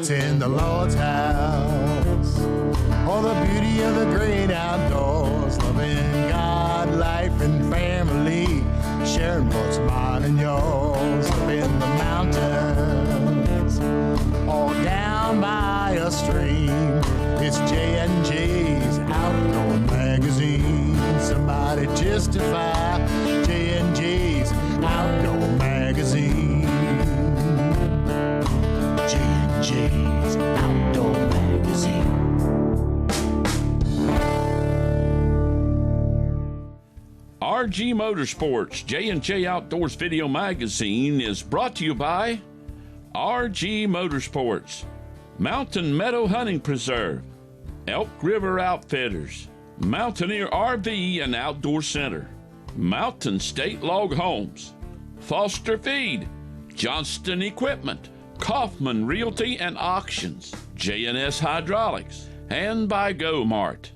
It's in the Lord's house. Oh, the beauty of the great outdoors, loving God, life, and family, sharing what's mine and yours. Up in the mountains, or down by a stream. It's J&J's Outdoor Magazine. Somebody testify, J&J's Outdoor Magazine. J&J's Outdoor Magazine. RG Motorsports J&J Outdoors Video Magazine is brought to you by RG Motorsports, Mountain Meadow Hunting Preserve, Elk River Outfitters, Mountaineer RV and Outdoor Center, Mountain State Log Homes, Foster Feed, Johnston Equipment, Kaufman Realty and Auctions, J&S Hydraulics, and by Go Mart.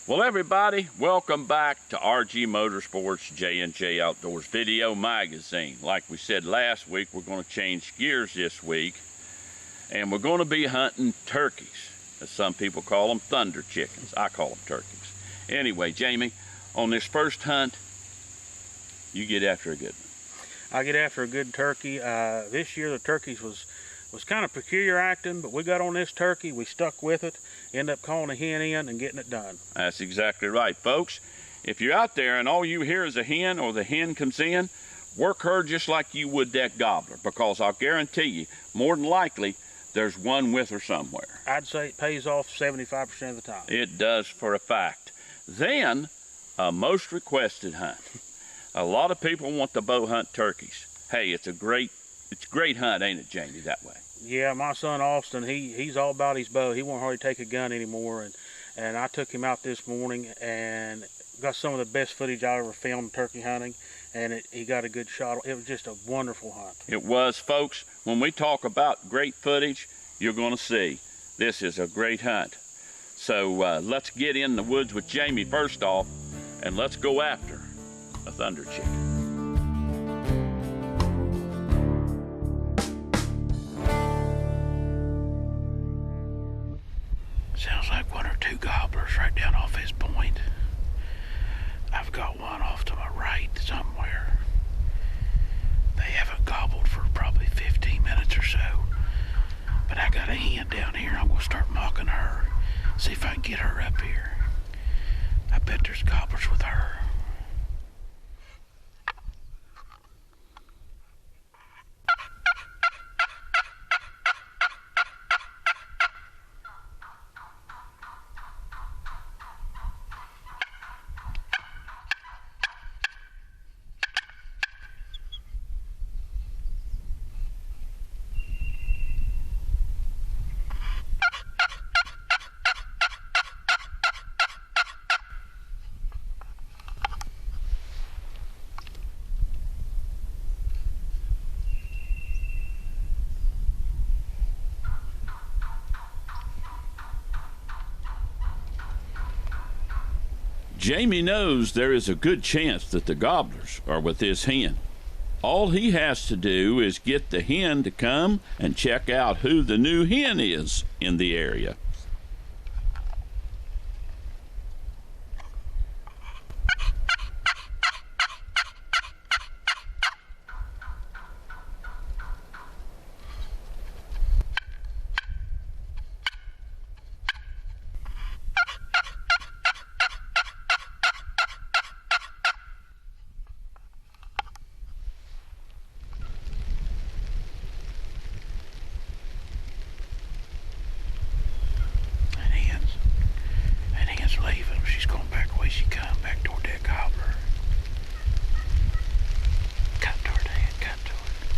Well, everybody, welcome back to RG Motorsports J&J Outdoors Video Magazine. Like we said last week, we're going to change gears this week, and we're going to be hunting turkeys, as some people call them, thunder chickens. I call them turkeys. Anyway, Jamie, on this first hunt, you get after a good one. I get after a good turkey. This year the turkeys was kind of peculiar acting, but we got on this turkey, we stuck with it, end up calling a hen in and getting it done. That's exactly right, folks. If you're out there and all you hear is a hen or the hen comes in, work her just like you would that gobbler, because I'll guarantee you, more than likely, there's one with her somewhere. I'd say it pays off 75% of the time. It does for a fact. Then, a most requested hunt. A lot of people want to bow hunt turkeys. Hey, it's a great hunt, ain't it, Jamie, that way? Yeah, my son Austin, he's all about his bow. He won't hardly take a gun anymore, and I took him out this morning and got some of the best footage I ever filmed turkey hunting, and he got a good shot. It was just a wonderful hunt. It was, folks. When we talk about great footage, you're going to see this is a great hunt. So let's get in the woods with Jamie first off, and let's go after a thunder chicken. Sounds like one or two gobblers right down off his point. I've got one off to my right somewhere. They haven't gobbled for probably 15 minutes or so. But I got a hen down here. I'm gonna start mocking her. See if I can get her up here. I bet there's gobblers with her. Jamie knows there is a good chance that the gobblers are with this hen. All he has to do is get the hen to come and check out who the new hen is in the area. Leaving. She's going back the way she come, back toward that gobbler. Cut toward that, cut toward it.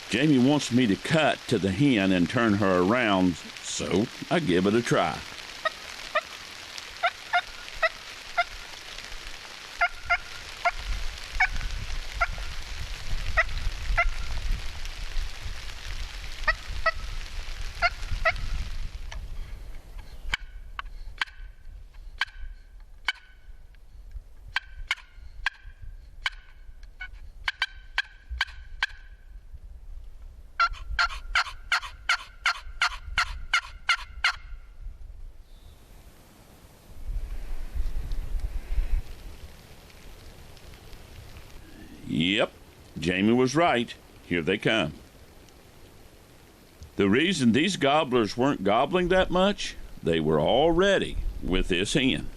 Jamie wants me to cut to the hen and turn her around, so I give it a try. Yep, Jamie was right. Here they come. The reason these gobblers weren't gobbling that much, they were all ready with this hen.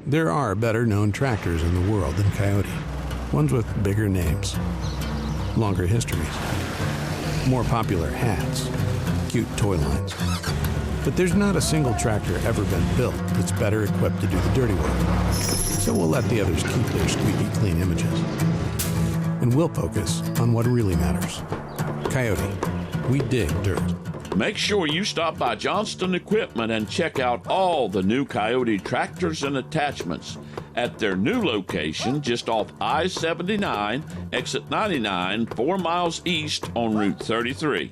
There are better-known tractors in the world than Coyote. Ones with bigger names, longer histories, more popular hats, cute toy lines. But there's not a single tractor ever been built that's better equipped to do the dirty work. So we'll let the others keep their squeaky clean images. And we'll focus on what really matters. Coyote, we dig dirt. Make sure you stop by Johnston Equipment and check out all the new Coyote tractors and attachments at their new location just off I-79, exit 99, 4 miles east on Route 33.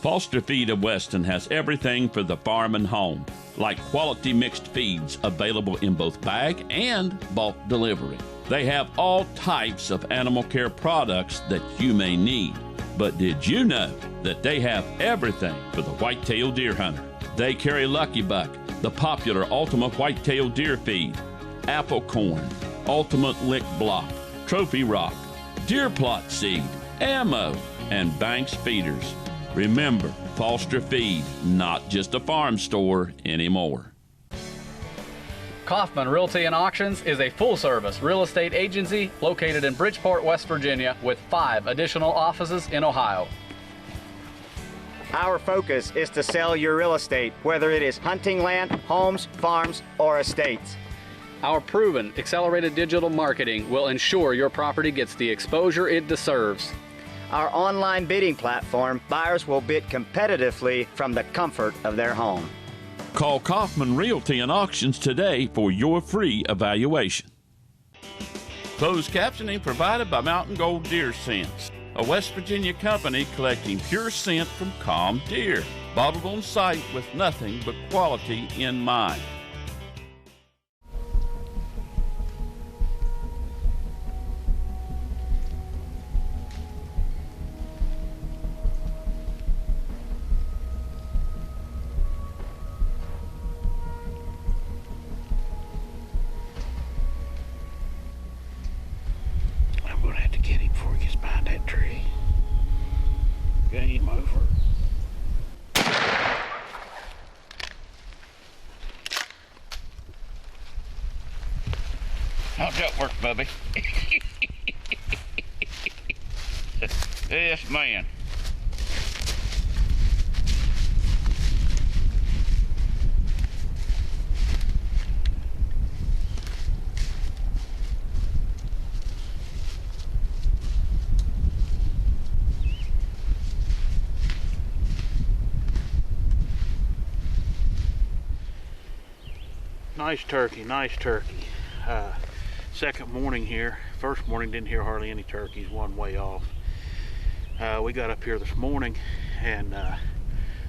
Foster Feed of Weston has everything for the farm and home, like quality mixed feeds available in both bag and bulk delivery. They have all types of animal care products that you may need. But did you know that they have everything for the white-tailed deer hunter? They carry Lucky Buck, the popular Ultimate White-tailed Deer Feed, Apple Corn, Ultimate Lick Block, Trophy Rock, Deer Plot Seed, Ammo, and Banks Feeders. Remember, Foster Feed, not just a farm store anymore. Kaufman Realty and Auctions is a full-service real estate agency located in Bridgeport, West Virginia, with 5 additional offices in Ohio. Our focus is to sell your real estate, whether it is hunting land, homes, farms, or estates. Our proven accelerated digital marketing will ensure your property gets the exposure it deserves. Our online bidding platform, buyers will bid competitively from the comfort of their home. Call Kaufman Realty and Auctions today for your free evaluation. Closed captioning provided by Mountain Gold Deer Scents, a West Virginia company collecting pure scent from calm deer, bottled on site with nothing but quality in mind. Game over. How'd that work, Bubby? Yes, man. Nice turkey, nice turkey. Second morning here. First morning didn't hear hardly any turkeys, one way off. We got up here this morning and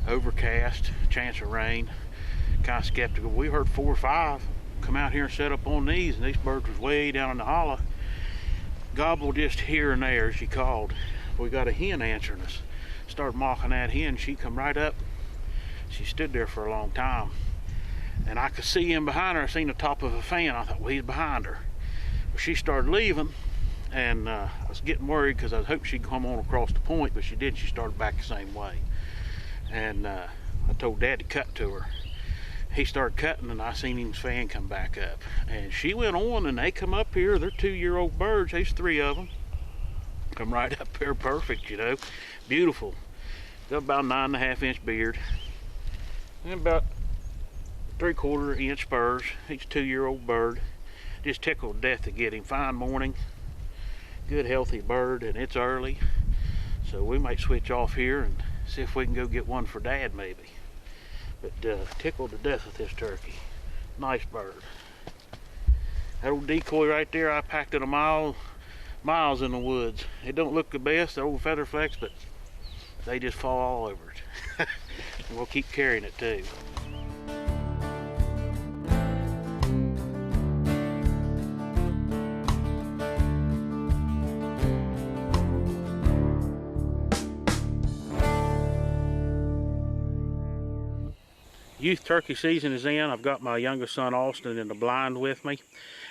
overcast, chance of rain, kind of skeptical. We heard 4 or 5 come out here and set up on these, and these birds was way down in the hollow. Gobble just here and there as she called. We got a hen answering us. Started mocking that hen. She come right up. She stood there for a long time. And I could see him behind her. I seen the top of a fan. I thought, well, he's behind her. But she started leaving, and I was getting worried because I hoped she'd come on across the point, but she did. She started back the same way. And I told Dad to cut to her. He started cutting, and I seen his fan come back up. And she went on, and they come up here. They're 2-year-old birds. There's 3 of them. Come right up here perfect, you know. Beautiful. Got about 9.5 inch beard and about 3/4 inch spurs. He's a 2-year-old bird. Just tickled to death to get him. Fine morning, good healthy bird, and it's early, so we might switch off here and see if we can go get one for Dad maybe. But tickled to death with this turkey. Nice bird. That old decoy right there, I packed it miles in the woods. It don't look the best, the old feather flecks, but they just fall all over it. And we'll keep carrying it too. Youth turkey season is in. I've got my youngest son Austin in the blind with me.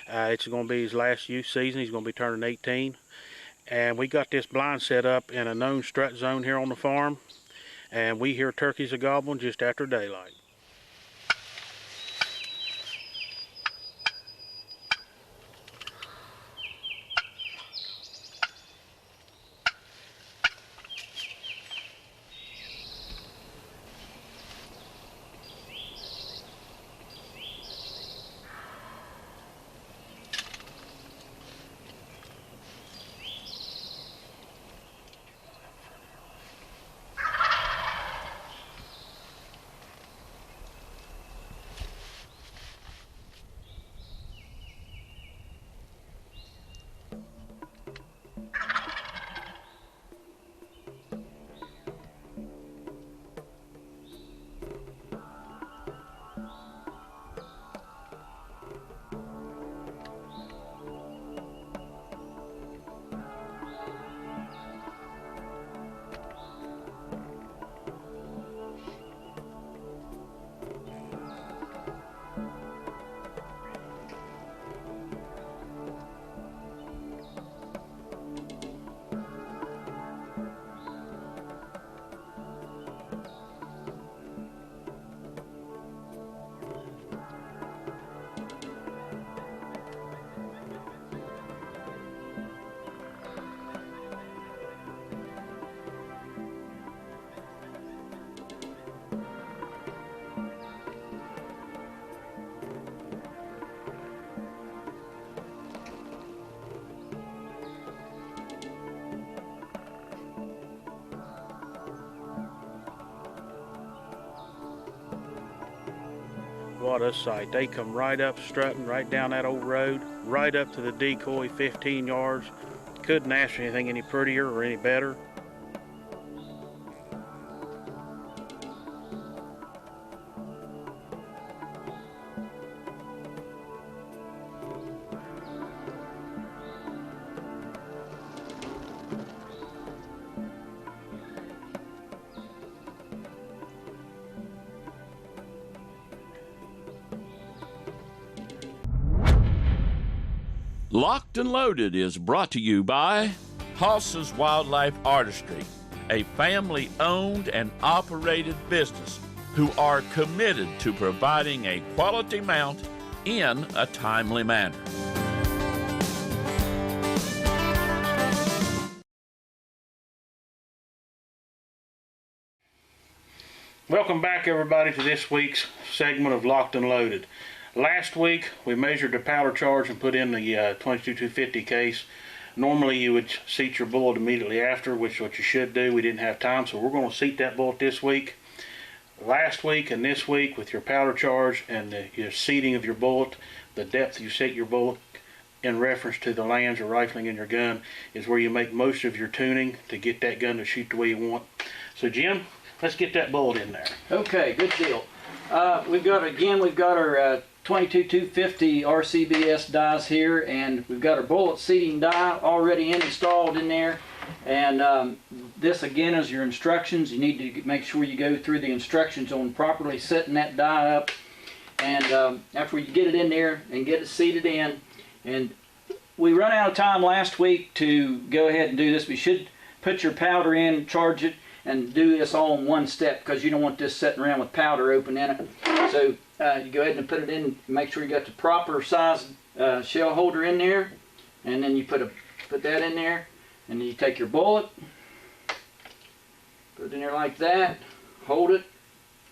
It's going to be his last youth season. He's going to be turning 18. And we got this blind set up in a known strut zone here on the farm. And we hear turkeys a-gobbling just after daylight. What a sight. They come right up strutting right down that old road, right up to the decoy, 15 yards. Couldn't ask for anything any prettier or any better. Locked and Loaded is brought to you by Hoss's Wildlife Artistry, a family-owned and operated business who are committed to providing a quality mount in a timely manner. Welcome back, everybody, to this week's segment of Locked and Loaded. Last week, we measured the powder charge and put in the 22-250 case. Normally, you would seat your bullet immediately after, which is what you should do. We didn't have time, so we're going to seat that bullet this week. Last week and this week, with your powder charge and your seating of your bullet, the depth you set your bullet in reference to the lands or rifling in your gun is where you make most of your tuning to get that gun to shoot the way you want. So, Jim, let's get that bullet in there. Okay, good deal. We've got our 22-250 RCBS dies here, and we've got our bullet seating die already installed in there. And this again is your instructions. You need to make sure you go through the instructions on properly setting that die up. And after you get it in there and get it seated in, and we run out of time last week to go ahead and do this. We should put your powder in, charge it, and do this all in one step because you don't want this sitting around with powder open in it. So you go ahead and put it in, make sure you got the proper size shell holder in there, and then you put that in there, and then you take your bullet, Put it in there like that, hold it,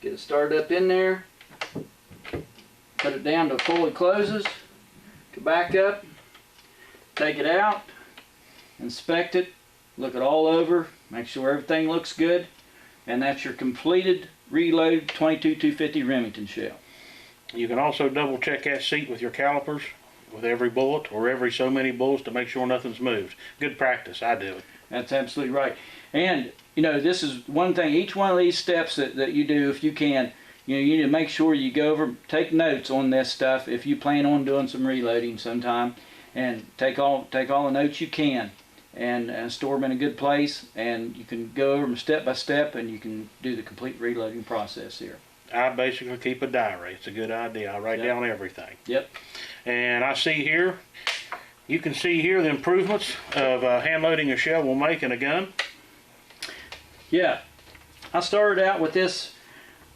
get it started up in there, put it down to fully closes, go back up, take it out, inspect it, look it all over, make sure everything looks good, and that's your completed reloaded 22-250 Remington shell. You can also double check that seat with your calipers with every bullet or every so many bullets to make sure nothing's moved. Good practice, I do it. That's absolutely right. And you know, this is one thing, each one of these steps that you do, if you can, you know, you need to make sure you go over, take notes on this stuff if you plan on doing some reloading sometime, and take all the notes you can, and store them in a good place, and you can go over them step by step, and you can do the complete reloading process here. I basically keep a diary. It's a good idea. I write down everything. Yep. And I see here, you can see here the improvements of hand loading a shell will make in a gun. Yeah, I started out with this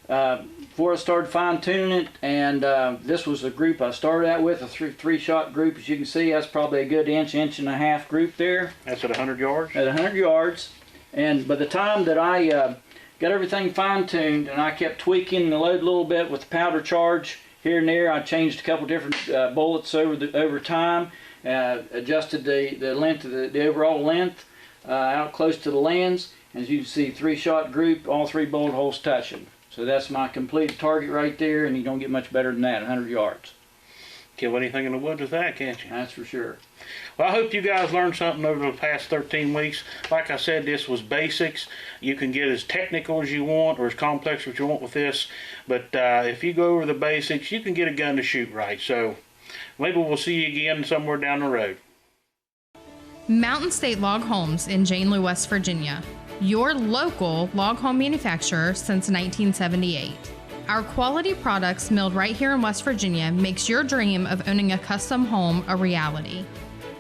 before I started fine-tuning it, and this was the group I started out with, a three-shot group. As you can see, that's probably a good inch and a half group there. That's at 100 yards? At 100 yards. And by the time that I got everything fine-tuned, and I kept tweaking the load a little bit with the powder charge here and there, I changed a couple different bullets over time, adjusted the length of the overall length out close to the lands. As you can see, three-shot group, all three bullet holes touching. So that's my completed target right there, and you don't get much better than that, 100 yards. Kill anything in the woods with that, can't you? That's for sure. Well, I hope you guys learned something over the past 13 weeks. Like I said, this was basics. You can get as technical as you want or as complex as you want with this. But if you go over the basics, you can get a gun to shoot right. So maybe we'll see you again somewhere down the road. Mountain State Log Homes in Jane Lou, West Virginia. Your local log home manufacturer since 1978. Our quality products milled right here in West Virginia makes your dream of owning a custom home a reality.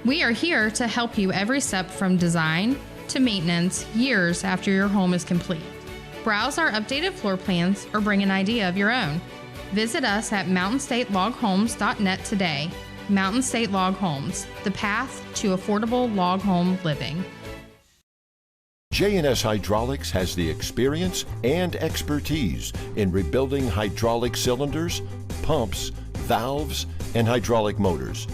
We are here to help you every step from design to maintenance years after your home is complete. Browse our updated floor plans or bring an idea of your own. Visit us at mountainstateloghomes.net today. Mountain State Log Homes, the path to affordable log home living. J&S Hydraulics has the experience and expertise in rebuilding hydraulic cylinders, pumps, valves, and hydraulic motors.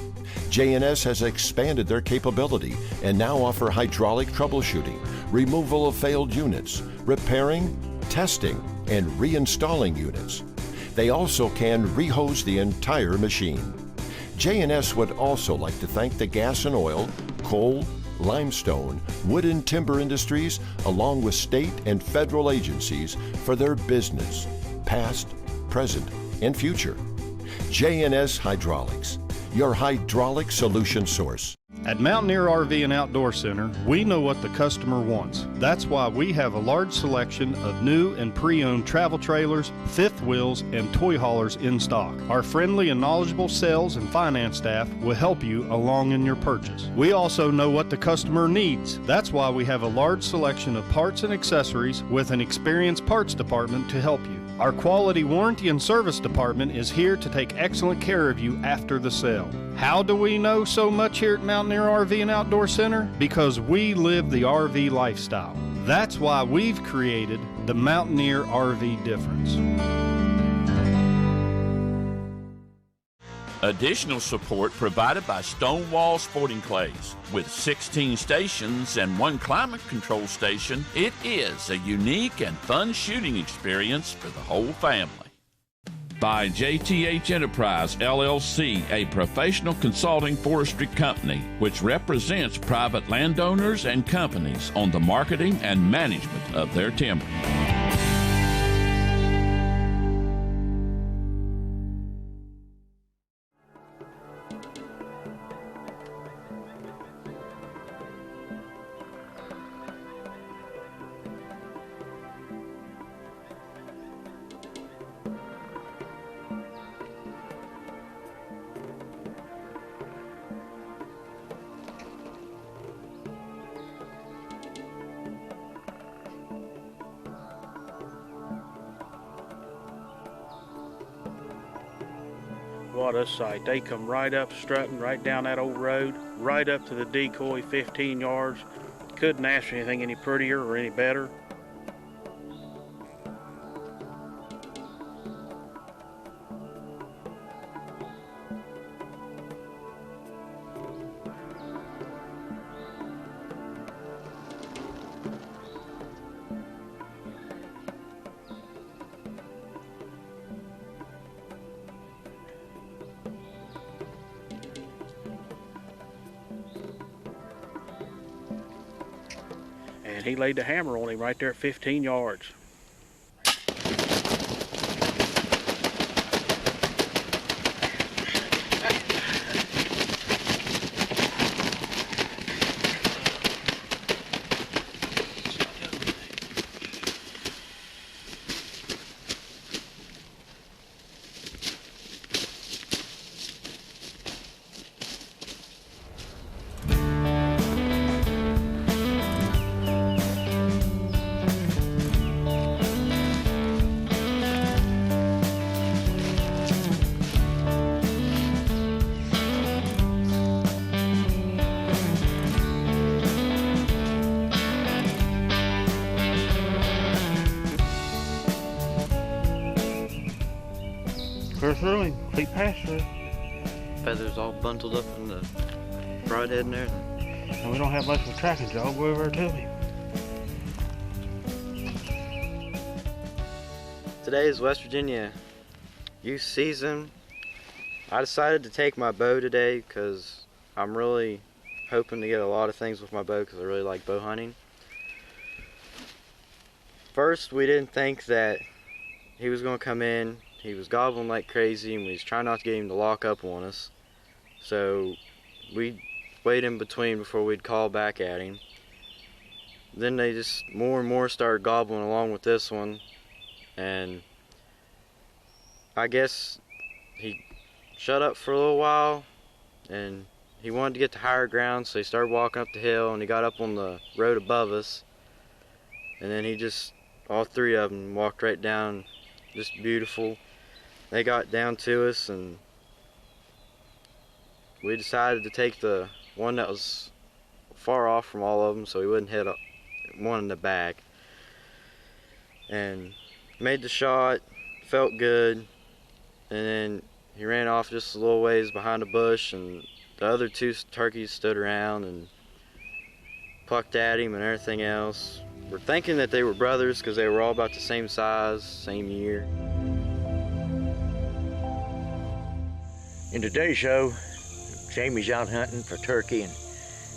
J&S has expanded their capability and now offer hydraulic troubleshooting, removal of failed units, repairing, testing, and reinstalling units. They also can rehose the entire machine. J&S would also like to thank the gas and oil, coal, limestone, wood and timber industries, along with state and federal agencies for their business, past, present, and future. J&S Hydraulics, your hydraulic solution source. At Mountaineer RV and Outdoor Center, we know what the customer wants. That's why we have a large selection of new and pre-owned travel trailers, fifth wheels, and toy haulers in stock. Our friendly and knowledgeable sales and finance staff will help you along in your purchase. We also know what the customer needs. That's why we have a large selection of parts and accessories with an experienced parts department to help you. Our quality warranty and service department is here to take excellent care of you after the sale. How do we know so much here at Mountaineer RV and Outdoor Center? Because we live the RV lifestyle. That's why we've created the Mountaineer RV difference. Additional support provided by Stonewall Sporting Clays. With 16 stations and one climate control station, it is a unique and fun shooting experience for the whole family. By JTH Enterprise, LLC, a professional consulting forestry company which represents private landowners and companies on the marketing and management of their timber. What a sight. They come right up, strutting right down that old road, right up to the decoy, 15 yards. Couldn't ask for anything any prettier or any better. he laid the hammer on him right there at 15 yards. Clear through him, keep past through. Feathers all bundled up in the broadhead in there. And we don't have much of a tracking job. Go over to him. Today is West Virginia youth season. I decided to take my bow today because I'm really hoping to get a lot of things with my bow because I really like bow hunting. First, we didn't think that he was going to come in. He was gobbling like crazy and we was trying not to get him to lock up on us. So we'd wait in between before we'd call back at him. Then they just more and more started gobbling along with this one. And I guess he shut up for a little while and he wanted to get to higher ground, so he started walking up the hill and he got up on the road above us. And then he just, all three of them walked right down, just beautiful. They got down to us and we decided to take the one that was far off from all of them so he wouldn't hit one in the back. And made the shot, felt good, and then he ran off just a little ways behind a bush and the other two turkeys stood around and plucked at him and everything else. We're thinking that they were brothers because they were all about the same size, same year. In today's show, Jamey's out hunting for turkey and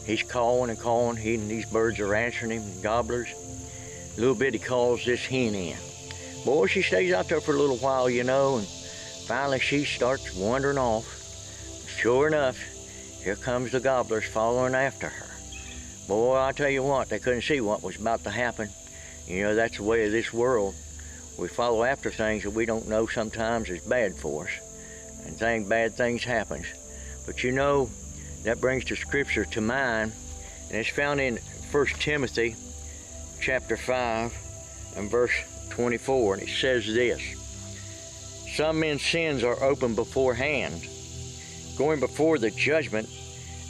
he's calling and calling. He and these birds are answering him, gobblers. A little bit he calls this hen in. Boy, she stays out there for a little while, you know, and finally she starts wandering off. Sure enough, here comes the gobblers following after her. Boy, I tell you what, they couldn't see what was about to happen. You know, that's the way of this world. We follow after things that we don't know sometimes is bad for us. And bad things happen. But you know, that brings the scripture to mind, and it's found in 1 Timothy chapter 5 and verse 24, and it says this: some men's sins are open beforehand, going before the judgment,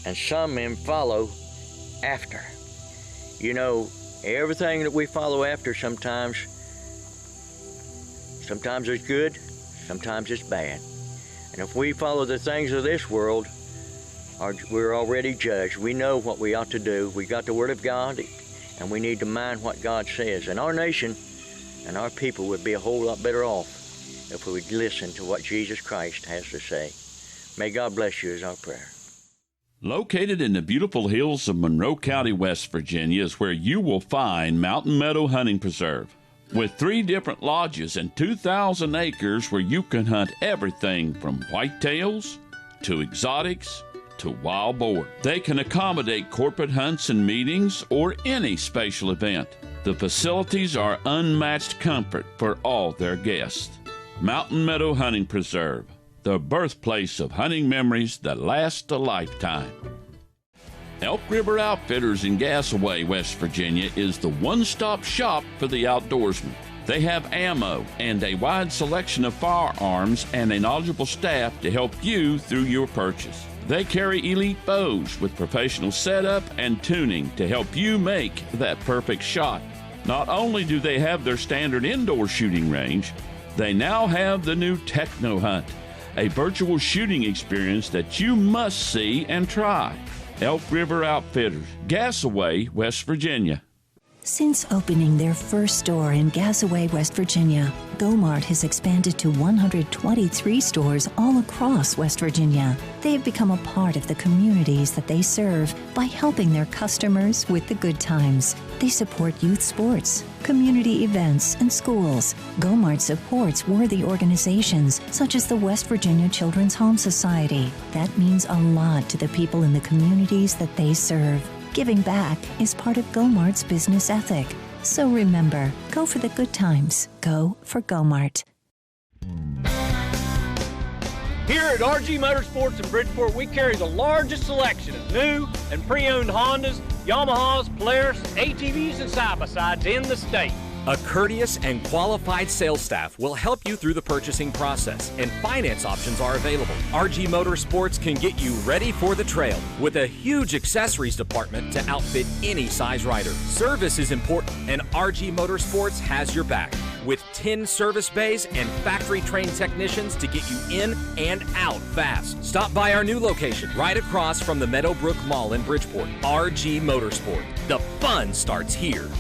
and some men follow after. You know, everything that we follow after sometimes it's good, sometimes it's bad. And if we follow the things of this world, we're already judged. We know what we ought to do. We got the Word of God, and we need to mind what God says. And our nation and our people would be a whole lot better off if we would listen to what Jesus Christ has to say. May God bless you is our prayer. Located in the beautiful hills of Monroe County, West Virginia, is where you will find Mountain Meadow Hunting Preserve. With 3 different lodges and 2,000 acres where you can hunt everything from whitetails to exotics to wild boar. They can accommodate corporate hunts and meetings or any special event. The facilities are unmatched comfort for all their guests. Mountain Meadow Hunting Preserve, the birthplace of hunting memories that last a lifetime. Elk River Outfitters in Gasaway, West Virginia is the one-stop shop for the outdoorsman. They have ammo and a wide selection of firearms and a knowledgeable staff to help you through your purchase. They carry elite bows with professional setup and tuning to help you make that perfect shot. Not only do they have their standard indoor shooting range, they now have the new Techno Hunt, a virtual shooting experience that you must see and try. Elk River Outfitters, Gasaway, West Virginia. Since opening their first store in Gasaway, West Virginia, GoMart has expanded to 123 stores all across West Virginia. They have become a part of the communities that they serve by helping their customers with the good times. They support youth sports, community events, and schools. GoMart supports worthy organizations such as the West Virginia Children's Home Society. That means a lot to the people in the communities that they serve. Giving back is part of GoMart's business ethic. So remember, go for the good times. Go for GoMart. Here at RG Motorsports in Bridgeport, we carry the largest selection of new and pre-owned Hondas, Yamahas, Polaris, ATVs, and side-by-sides in the state. A courteous and qualified sales staff will help you through the purchasing process, and finance options are available. RG Motorsports can get you ready for the trail with a huge accessories department to outfit any size rider. Service is important, and RG Motorsports has your back with 10 service bays and factory-trained technicians to get you in and out fast. Stop by our new location right across from the Meadowbrook Mall in Bridgeport. RG Motorsport. The fun starts here.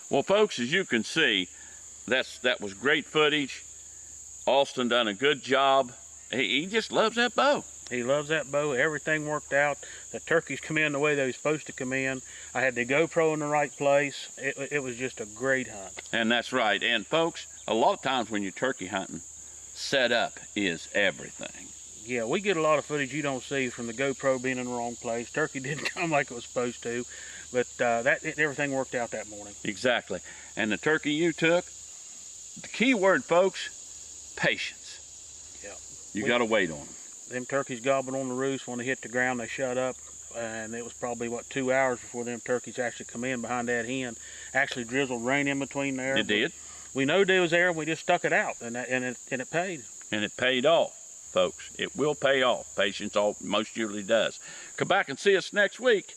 Well, folks, as you can see, that was great footage. Austin done a good job. He just loves that bow. He loves that bow. Everything worked out. The turkeys come in the way they were supposed to come in. I had the GoPro in the right place. It was just a great hunt. And that's right. And folks, a lot of times when you're turkey hunting, setup is everything. Yeah, we get a lot of footage you don't see from the GoPro being in the wrong place. Turkey didn't come like it was supposed to. But everything worked out that morning. Exactly. And the turkey you took, the key word, folks, patience. Yeah. You got to wait on them. Them turkeys gobbled on the roost. When they hit the ground, they shut up. And it was probably, 2 hours before them turkeys actually come in behind that hen. Actually drizzled rain in between there. It did. We know they was there, and we just stuck it out, and it paid. And it paid off, folks. It will pay off. Patience most usually does. Come back and see us next week.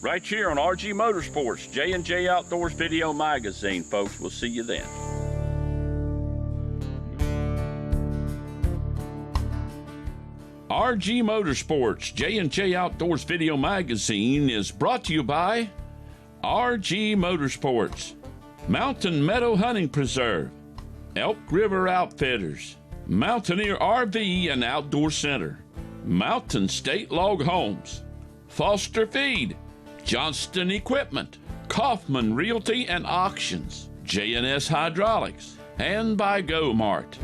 Right here on RG Motorsports, J&J Outdoors Video Magazine, folks. We'll see you then. RG Motorsports, J&J Outdoors Video Magazine is brought to you by RG Motorsports, Mountain Meadow Hunting Preserve, Elk River Outfitters, Mountaineer RV and Outdoor Center, Mountain State Log Homes, Foster Feed, Johnston Equipment, Kaufman Realty and Auctions, J&S Hydraulics, and by GoMart.